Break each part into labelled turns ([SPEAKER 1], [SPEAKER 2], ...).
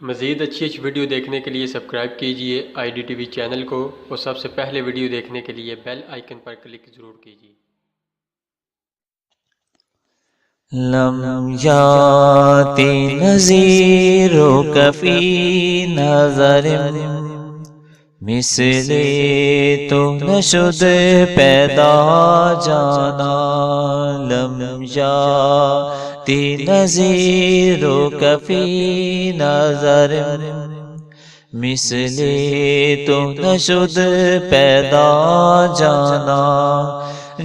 [SPEAKER 1] مزید اچھی ویڈیو دیکھنے کے لیے سبسکرائب کیجیے IDTV چینل کو اور سب سے پہلے ویڈیو دیکھنے کے لیے بیل آئیکن پر کلک ضرور کیجیے۔
[SPEAKER 2] لم یاتی نذیرک فی نظر مثل تو نشد پیدا جانا، لم یاتی نذیرک فی نظر مثل تو نشد پیدا جانا،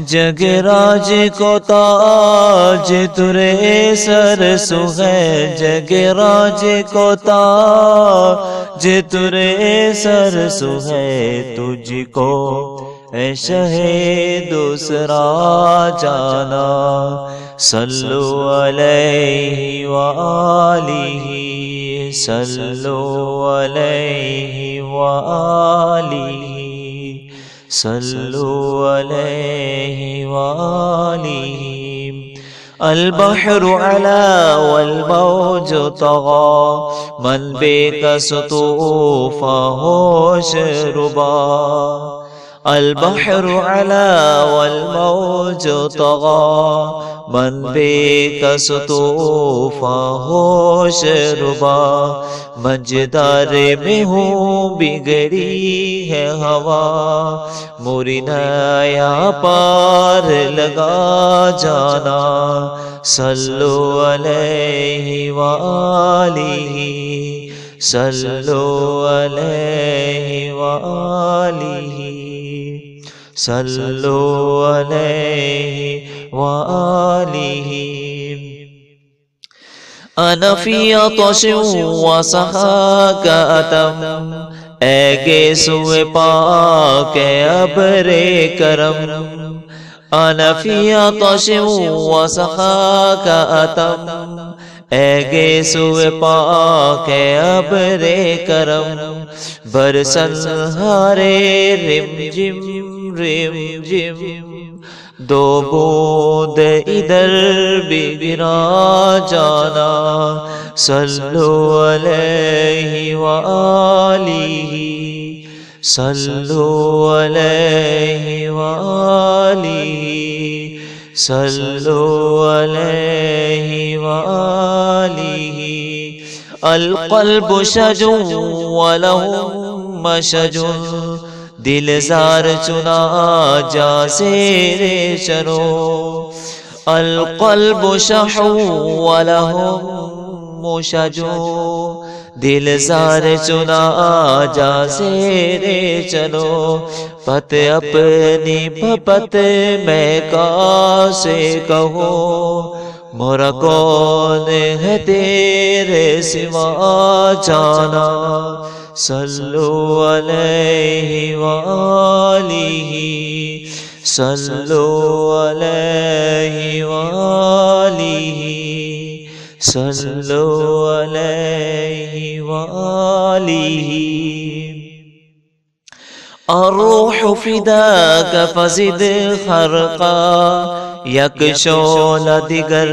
[SPEAKER 2] جگ راج کو تاج ترے سر سو ہے، جگ راج کو تاج ترے سر سو ہے، تجھ کو اے شہ دوسرا جانا، صلو علیہ وآلہ، صلو علیہ وآلہ، صلو علیہ وآلہ۔ البحر علا والموج طغى، من بك سطوفا ہوش ربا، البحر علا والموج طغى، من بك سطوفا ہوش ربا، مجدار میں ہوں بگڑی ہے ہوا، موری نیا پار لگا جانا، صلو علیہ وآلہ، صلو علیہ وآلہ، صلو علیہ وآلہ۔ انا فی عطش وسحاک اتم، اے گیسوئے پاک اے ابر کرم، انا فی عطش وسحاک اتم، اے گیسوئے پاک اے ابر کرم، برسن ہارے رم جم رم جم، دو بوند ادھر بھی گرا جانا، صلو علیہ وآلہ، صلو علیہ وآلہ، صلو علیہ وآلہ۔ القلب شجو ولہم مشج، دل زار چنا جا سیر چنو، القلب شحو ولہم مشج، دل زار چنا جا سیر چنو، پت اپنی پت میں کاسے کہوں، مورا کون ہے تیرے سوا جانا، صلو علیہ وآلہ، صلو علیہ وآلہ، صلو علیہ وآلہ۔ الروح فداک فزد خرقا، یک شعلہ دیگر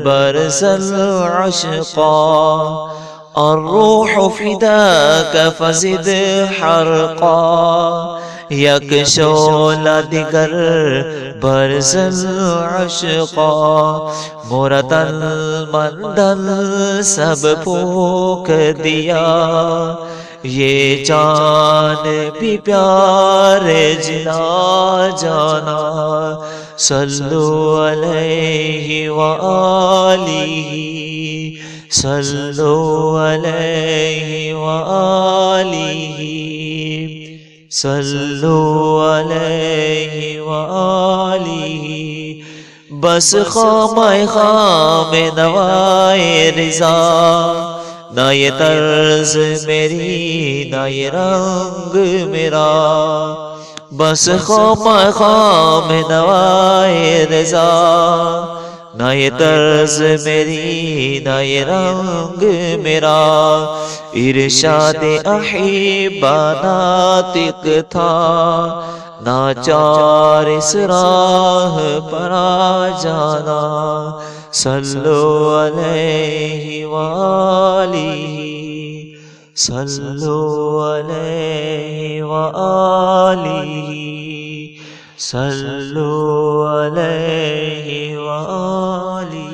[SPEAKER 2] برسل عشقا، الروح فداک فزد حرقا، یک شعلہ دیگر برسل عشقا، مورا تن من دل سب پھونک دیا، یہ جان بھی پیار جلا جانا، صلو علیہ وآلہ، صلو علیہ وآلہ، صلو علیہ وآلہ۔ بس خامہ خام نوائے رضا، نہ یہ طرز میری نہ یہ رنگ میرا، بس خامہ خام نوائے رضا، نہ یہ طرز میری نہ یہ رنگ میرا، ارشاد احبہ ناطق تھا، ناچار اس راہ پر آ جانا، صلو علیہ وآلہ۔ صلوا علیہ وآلہ صلوا علیہ وآلہ